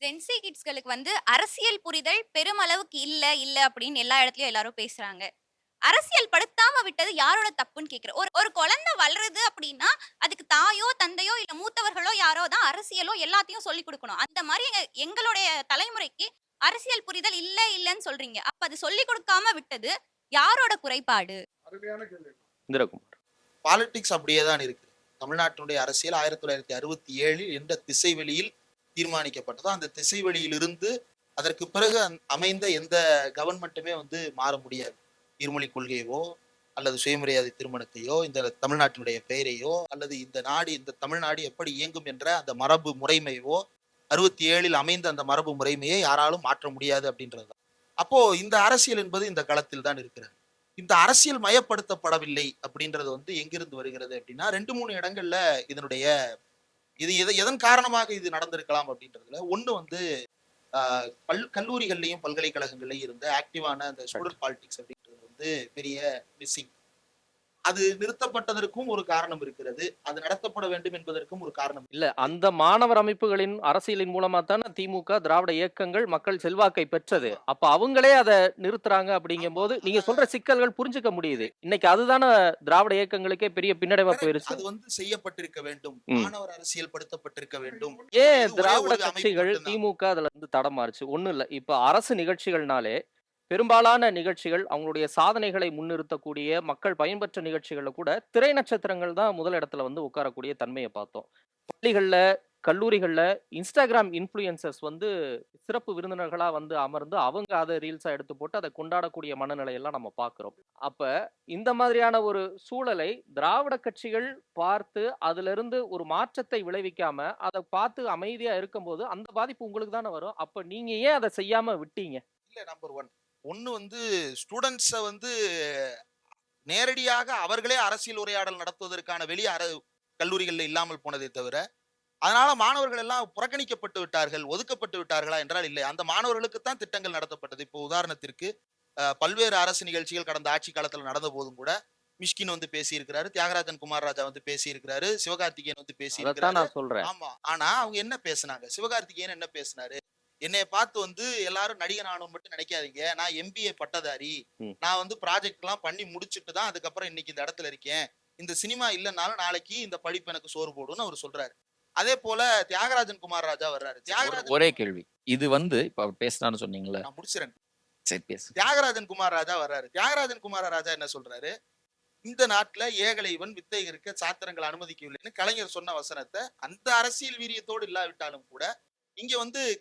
Gen Z கிட்ஸ்களுக்கு அரசியல் புரிதல் பெருமளவுக்கு இல்ல அப்படின்னு எல்லா இடத்துலயும் எல்லாரும் பேசுறாங்க. அரசியல் படுத்தாம விட்டது யாரோட தப்புன்னு கேட்கிறேன். ஒரு ஒரு குழந்தை வளருது அப்படின்னா, அதுக்கு தாயோ, தந்தையோ இல்ல மூத்தவர்களோ யாரோ தான் அரசியலோ எல்லாத்தையும் சொல்லிக் குடுக்கணும். அந்த மாரி எங்களுடைய தலைமுறைக்கு அரசியல் புரிதல் இல்லன்னு சொல்றீங்க. அப்ப அது சொல்லிக் குடுக்காம விட்டது யாரோட குறைபாடு? அருமையான கேள்வி. இந்திரகுமார். பாலிடிக்ஸ் அப்படியே தான் இருக்கு. தமிழ்நாட்டினுடைய அரசியல் 1967 எந்த திசைவெளியில் தீர்மானிக்கப்பட்டதோ அந்த திசைவெளியிலிருந்து அதற்கு பிறகு அமைந்த எந்த கவர்மெண்ட்டுமே மாற முடியாது. இருமொழி கொள்கையோ அல்லது சுயமரியாதை திருமணத்தையோ இந்த தமிழ்நாட்டினுடைய பெயரையோ அல்லது இந்த தமிழ்நாடு எப்படி இயங்கும் என்ற அந்த மரபு முறைமையோ 67 அமைந்த அந்த மரபு முறைமையை யாராலும் மாற்ற முடியாது அப்படின்றது. அப்போ இந்த அரசியல் என்பது இந்த களத்தில் தான் இருக்கிறது. இந்த அரசியல் மயப்படுத்தப்படவில்லை அப்படின்றது எங்கிருந்து வருகிறது அப்படின்னா 2-3 இடங்கள்ல இதனுடைய இது எதன் காரணமாக இது நடந்திருக்கலாம் அப்படின்றதுல ஒண்ணு கல்லூரிகள்லயும் பல்கலைக்கழகங்கள்லயும் இருந்த ஆக்டிவான அந்த ஸ்டூடெண்ட் பாலிடிக்ஸ் அப்படின்றது பெரிய மிஸ்ஸிங். அது நிறுத்தப்பட்டதற்கும் ஒரு காரணம் இருக்கிறது. அது நடத்தப்பட வேண்டும் என்பதற்கும் ஒரு காரணம் இல்ல அந்த மாணவர் அமைப்புகளின் அரசியலின் மூலமா தானே திமுக, திராவிட இயக்கங்கள் மக்கள் செல்வாக்கை பெற்றது. அப்ப அவங்களே அதை நிறுத்துறாங்க அப்படிங்கும் போது நீங்க சொல்ற சிக்கல்கள் புரிஞ்சுக்க முடியுது. இன்னைக்கு அதுதானே திராவிட இயக்கங்களுக்கே பெரிய பின்னடைவா போயிருச்சு. அது செய்யப்பட்டிருக்க வேண்டும். மாணவர் அரசியல் படுத்தப்பட்டிருக்க வேண்டும். ஏன் திராவிட கட்சிகள் திமுக அதுல தடமாறுச்சு? ஒண்ணும் இல்ல. இப்ப அரசு நிகழ்ச்சிகள்னாலே பெரும்பாலான நிகழ்ச்சிகள் அவங்களுடைய சாதனைகளை முன்னிறுத்தக்கூடிய மக்கள் பயன்பெற்ற நிகழ்ச்சிகள்ல கூட திரை நட்சத்திரங்கள் தான் முதல் இடத்துல உட்காரக்கூடிய தன்மையை பார்த்தோம். பள்ளிகள்ல, கல்லூரிகள்ல இன்ஸ்டாகிராம் இன்ஃப்ளூயன்சர்ஸ் சிறப்பு விருந்தினர்களா அமர்ந்து அவங்க அதை ரீல்ஸா எடுத்து போட்டு அதை கொண்டாடக்கூடிய மனநிலையெல்லாம் நம்ம பார்க்கிறோம். அப்ப இந்த மாதிரியான ஒரு சூழலை திராவிட கட்சிகள் பார்த்து அதுல இருந்து ஒரு மாற்றத்தை விளைவிக்காம அதை பார்த்து அமைதியா இருக்கும்போது அந்த பாதிப்பு உங்களுக்கு தானே வரும். அப்ப நீங்க ஏன் அதை செய்யாம விட்டீங்க? இல்ல, நம்பர் ஒன்னு ஸ்டூடெண்ட்ஸ நேரடியாக அவர்களே அரசியல் உரையாடல் நடத்துவதற்கான கல்லூரிகள்ல இல்லாமல் போனதை தவிர, அதனால மாணவர்கள் எல்லாம் புறக்கணிக்கப்பட்டு விட்டார்கள், ஒதுக்கப்பட்டு விட்டார்களா என்றால் இல்லை. அந்த மாணவர்களுக்கு தான் திட்டங்கள் நடத்தப்பட்டது. இப்போ உதாரணத்திற்கு பல்வேறு அரசு நிகழ்ச்சிகள் கடந்த ஆட்சி காலத்துல நடந்த போதும் கூட மிஷ்கின் பேசியிருக்கிறாரு, தியாகராஜன் குமார் ராஜா பேசியிருக்கிறாரு, சிவகார்த்திகேயன் பேசியிருக்கிறாரு. ஆமா, ஆனா அவங்க என்ன பேசினாங்க? சிவகார்த்திகேயன் என்ன பேசினாரு? என்னைய பார்த்து எல்லாரும் நடிகன் ஆகணும்னு மட்டும் நினைக்காதீங்க. நான் எம்பிஏ பட்டதாரி. நான் ப்ராஜெக்ட் எல்லாம் பண்ணி முடிச்சுட்டு தான் அதுக்கப்புறம் இன்னைக்கு இந்த இடத்துல இருக்கேன். இந்த சினிமா இல்லைன்னாலும் நாளைக்கு இந்த படிப்பு எனக்கு சோறு போடும்னு அவர் சொல்றாரு. அதே போல தியாகராஜன் குமார் ராஜா வர்றாரு. தியாகராஜன் ஒரே கேள்வி. இது இப்ப பேசினான்னு சொன்னீங்களா? நான் முடிச்சிறேன். சரி, பேசு. தியாகராஜன் குமார் ராஜா வர்றாரு. தியாகராஜன் குமார் ராஜா என்ன சொல்றாரு? இந்த நாட்டுல ஏகலைவன் வித்தை இருக்க சாத்திரங்கள் அனுமதிக்கவில்லைன்னு கலைஞர் சொன்ன வசனத்தை அந்த அரசியல் வீரியத்தோடு இல்லாவிட்டாலும் கூட இங்க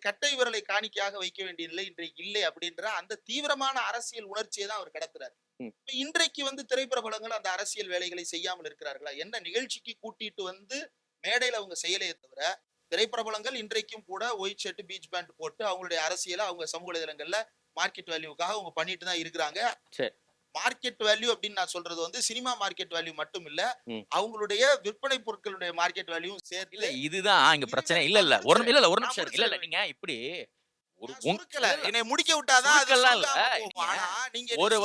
கட்டை விரலை காணிக்கையாக வைக்க வேண்டிய நிலை இன்றைக்கு இல்லை அப்படின்ற அந்த தீவிரமான அரசியல் உணர்ச்சியை தான் அவர் கடத்துறாரு. இன்றைக்கு திரைப்பிரபலங்கள் அந்த அரசியல் வேலைகளை செய்யாமல் இருக்கிறார்களா? என்ன நிகழ்ச்சிக்கு கூட்டிட்டு மேடையில அவங்க செய்யலையே தவிர திரைப்பிரபலங்கள் இன்றைக்கும் கூட ஒயிட் ஷர்ட், பீச் பேண்ட் போட்டு அவங்களுடைய அரசியலை அவங்க சமூக வலைதளங்கள்ல மார்க்கெட் வேல்யூக்காக அவங்க பண்ணிட்டு தான் இருக்கிறாங்க. மார்க்கெட் வேல்யூ அப்படின்னு நான் சொல்றது சினிமா மார்க்கெட் வேல்யூ மட்டும் இல்ல, அவங்களுடைய விற்பனை பொருட்களுடைய மார்க்கெட் வேல்யூ சேர்த்து. இல்ல, இதுதான் இங்க பிரச்சனை. இல்ல ஒரு நிமிஷம். இல்ல நீங்க இப்படி என்னை முடிக்க விட்டாதான் ஒரு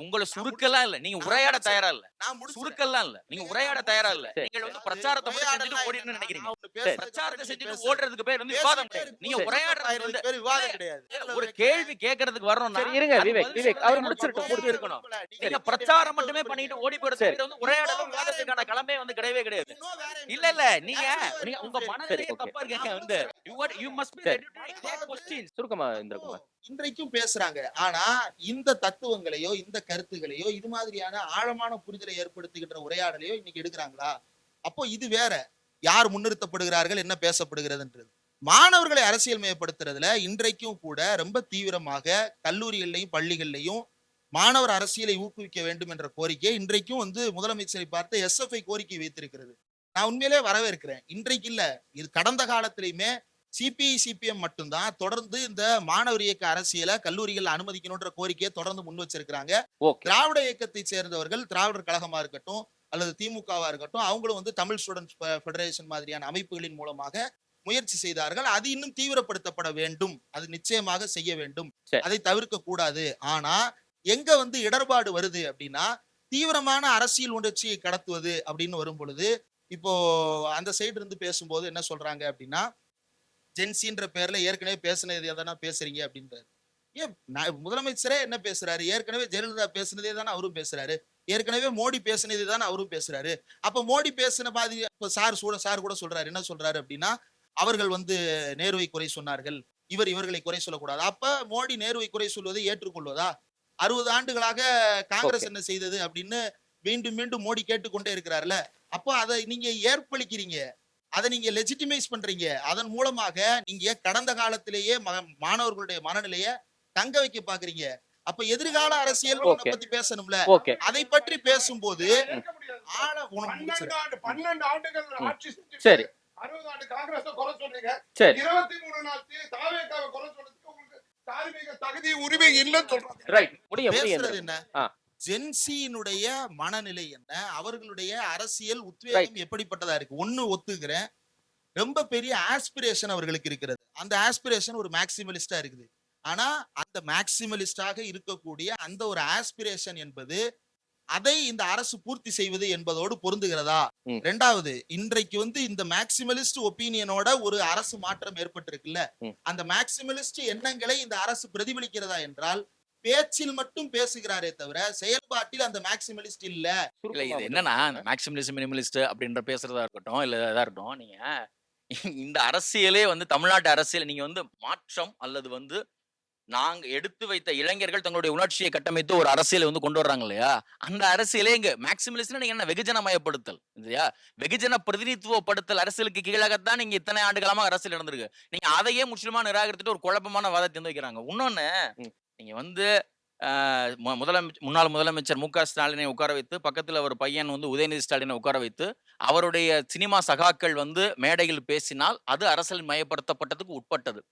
உங்களை சுருக்கலாம் இல்ல, நீங்க உரையாட தயாரா இல்ல. சுருக்கலாம் இல்ல, நீங்க உரையாட தயாரா இல்ல. நீங்க பிரச்சாரத்தை செஞ்சுட்டு ஓடின்னு நினைக்கிறீங்க. பிரச்சாரத்தை செஞ்சுட்டு ஓடுறதுக்கு பேர் விவாதம் கிடையாது. நீங்க உரையாடுறது விவாதம் கிடையாது. ஒரு கேள்வி கேட்கறதுக்கு வரணும்னா இருங்க விவேக் அவர் முடிச்சிட்டு இருக்கணும். நீங்க பிரச்சாரம் மட்டுமே பண்ணிட்டு ஓடி போறது உரையாடலும் விவாதத்துக்கான கிளம்பே கிடையவே கிடையாது. இல்ல நீங்க உங்க மனநிலையே தப்பா இருக்கீங்க. you must be ready to take questions. சுருக்கமா இந்திரகுமார். இன்றைக்கும் பேசுறாங்க. ஆனா இந்த தத்துவங்களையோ இந்த கருத்துகளையோ இது மாதிரியான ஆழமான புரிதலை ஏற்படுத்துகின்ற உரையாடலையோ இன்னைக்கு எடுக்கிறாங்களா? அப்போ இது வேற. யார் முன்னிறுத்தப்படுகிறார்கள், என்ன பேசப்படுகிறதுன்றது. மாணவர்களை அரசியல் மயப்படுத்துறதுல இன்றைக்கும் கூட ரொம்ப தீவிரமாக கல்லூரிகள்லையும் பள்ளிகள்லையும் மாணவர் அரசியலை ஊக்குவிக்க வேண்டும் என்ற கோரிக்கை இன்றைக்கும் முதலமைச்சரை பார்த்து SFI கோரிக்கை வைத்திருக்கிறது. நான் உண்மையிலே வரவேற்கிறேன். இன்றைக்கு இல்ல, இது கடந்த காலத்திலையுமே சிபிஐ சிபிஎம் மட்டும்தான் தொடர்ந்து இந்த மாணவர் இயக்க அரசியலை கல்லூரிகள் அனுமதிக்கணும்ன்ற கோரிக்கையை தொடர்ந்து முன் வச்சிருக்கிறாங்க. திராவிட இயக்கத்தை சேர்ந்தவர்கள், திராவிடர் கழகமா இருக்கட்டும் அல்லது திமுகவா இருக்கட்டும், அவங்களும் தமிழ் ஸ்டூடெண்ட்ஸ் ஃபெடரேஷன் மாதிரியான அமைப்புகளின் மூலமாக முயற்சி செய்தார்கள். அது இன்னும் தீவிரப்படுத்தப்பட வேண்டும். அது நிச்சயமாக செய்ய வேண்டும். அதை தவிர்க்க கூடாது. ஆனா எங்க இடர்பாடு வருது அப்படின்னா, தீவிரமான அரசியல் உணர்ச்சியை கடத்துவது அப்படின்னு வரும் பொழுது, இப்போ அந்த சைடு இருந்து பேசும்போது என்ன சொல்றாங்க அப்படின்னா, ஜென்சின்ற பேர்ல ஏற்கனவே பேசுனது எதனா பேசுறீங்க அப்படின்றாரு. ஏன் முதலமைச்சரே என்ன பேசுறாரு? ஏற்கனவே ஜெயலலிதா பேசுனதே தானே அவரும் பேசுறாரு. ஏற்கனவே மோடி பேசுனதே தானே அவரும் பேசுறாரு. அப்ப மோடி பேசுன மாதிரி இப்ப சார் கூட சொல்றாரு. என்ன சொல்றாரு அப்படின்னா, அவர்கள் வந்து நேருவை குறை சொன்னார்கள். இவர்களை குறை சொல்லக்கூடாது. அப்ப மோடி நேருவை குறை சொல்வதை ஏற்றுக்கொள்வதா? 60 ஆண்டுகளாக காங்கிரஸ் என்ன செய்தது அப்படின்னு மீண்டும் மீண்டும் மோடி கேட்டுக்கொண்டே இருக்கிறார்ல. அப்போ அதை நீங்க ஏற்பளிக்கிறீங்க. அதை நீங்க லெஜிட்டிமைஸ் பண்றீங்க. அதன் மூலமாக நீங்க கடந்த காலத்திலேயே மாணவர்களுடைய மனநிலையை தங்க வைக்க பாக்குறீங்க. அப்ப எதிர்கால அரசியல் பத்தி பேசணும்ல. அதை பற்றி பேசும்போது ஆள 12 ஆண்டுகள் ஆட்சி சரி 60 ஆண்டு காங்கிரஸ் குறை சொல்றீங்க. சரி 23 நாள் தாவேகாவை குறை சொல்றதுக்கு உங்களுக்கு தார்மீக தகுதி உரிமை இல்லைன்னு சொல்றாங்க. ரைட் முடியும் பேசுறது என்ன? ஜென்சியினுடைய மனநிலை என்ன? அவர்களுடைய அரசியல் உத்வேகம் எப்படிப்பட்டதா இருக்கு? ஒண்ணு ஒத்துக்கிறேன், ரொம்ப பெரிய ஆஸ்பிரேஷன் அவர்களுக்கு இருக்கிறது. அந்த ஆஸ்பிரேஷன் ஒரு மேக்சிமலிஸ்டா இருக்குது. ஆனா அந்த மேக்சிமலிஸ்டாக இருக்கக்கூடிய அந்த ஒரு ஆஸ்பிரேஷன் என்பது அதை இந்த அரசு பூர்த்தி செய்வது என்பதோடு பொருந்துகிறதா? இரண்டாவது, இன்றைக்கு வந்து இந்த மேக்சிமலிஸ்ட் ஒப்பீனியனோட ஒரு அரசு மாற்றம் ஏற்பட்டிருக்குல்ல, அந்த மேக்சிமலிஸ்ட் எண்ணங்களை இந்த அரசு பிரதிபலிக்கிறதா என்றால் பேச்சில் மட்டும் பேசுகிறாரே தவிர செயல்பாட்டில் அந்த மேக்சிமலிஸ்ட் இல்ல. இது என்னன்னா மேக்சிமலிஸ்ட் மினிமலிஸ்ட் அப்படின்ற பேசுறதா இருக்கட்டும் இல்ல இதா இருக்கட்டும், நீங்க இந்த அரசியலே வந்து தமிழ்நாட்டு அரசியல் நீங்க வந்து மாற்றம் அல்லது வந்து நாங்க எடுத்து வைத்த இளைஞர்கள் தங்களுடைய உணர்ச்சியை கட்டமைத்து ஒரு அரசியலை வந்து கொண்டு வர்றாங்க இல்லையா, அந்த அரசியலே இங்க மேக்சிமலிஸ்ட் நீங்க என்ன வெகுஜனமயப்படுத்தல் இல்லையா, வெகுஜன பிரதிநிதித்துவப்படுத்தல் அரசியலுக்கு கீழாகத்தான் நீங்க இத்தனை ஆண்டுகளமா அரசியல் நடந்திருக்கு. நீங்க அதையே முற்றிலுமா நிராகரித்துட்டு ஒரு குழப்பமான வாதத்தை வந்து வைக்கிறாங்க. இன்னொன்னு, நீங்க வந்து முன்னாள் முதலமைச்சர் மு.க. ஸ்டாலினை உட்கார வைத்து பக்கத்துல ஒரு பையன் வந்து உதயநிதி ஸ்டாலினை உட்கார வைத்து அவருடைய சினிமா சகாக்கள் வந்து மேடையில் பேசினால் அது அரசியல் மயப்படுத்தப்பட்டதுக்கு உட்பட்டது.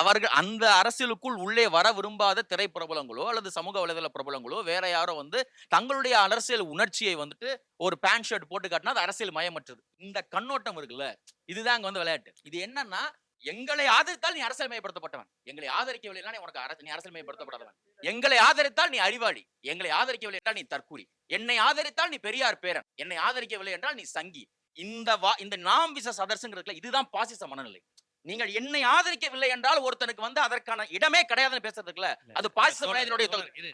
அவர்கள் அந்த அரசியலுக்குள் உள்ளே வர விரும்பாத திரைப்பிரபலங்களோ அல்லது சமூக வலைதள பிரபலங்களோ வேற யாரோ வந்து தங்களுடைய அரசியல் உணர்ச்சியை வந்துட்டு ஒரு பேண்ட் ஷர்ட் போட்டு காட்டினா அது அரசியல் மயமற்றது. இந்த கண்ணோட்டம் இருக்குல்ல, இதுதான் அங்க வந்து விளையாட்டு. இது என்னன்னா, எங்களை ஆதரித்தால் நீ அரசியல் மயப்படுத்தப்பட்டவன், எங்களை ஆதரிக்கவில்லை உனக்கு நீ அரசியல் மயப்படுத்தப்படாதவன், எங்களை ஆதரித்தால் நீ அறிவாளி, எங்களை ஆதரிக்கவில்லை என்றால் நீ தற்கூரி, என்னை ஆதரித்தால் நீ பெரியார் பேரன், என்னை ஆதரிக்கவில்லை என்றால் நீ சங்கி. இந்த நாம் விசஸ் அதர்ஸ்ங்கிறதுல இதுதான் பாசிச மனநிலை. நீங்கள் என்னை ஆதரிக்கவில்லை என்றால் ஒருத்தனுக்கு வந்து அதற்கான இடமே கிடையாதுன்னு பேசுறதுக்குல அது பாசிச மனநிலையுடைய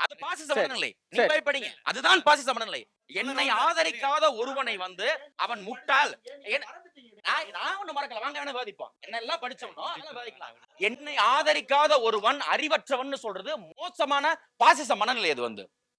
அது பாசிச மனநிலை. நீங்க படிங்க, அதுதான் பாசிச மனநிலை. என்னை ஆதரிக்காத ஒருவனை வந்து அவன் முட்டாள், நான் ஒண்ணு மறக்கல, வாங்க வாதிப்போம், என்ன எல்லாம் படிச்சவனோ என்னை ஆதரிக்காத ஒருவன் அறிவற்றவன் சொல்றது மோசமான பாசிச மனநிலை. அது வந்து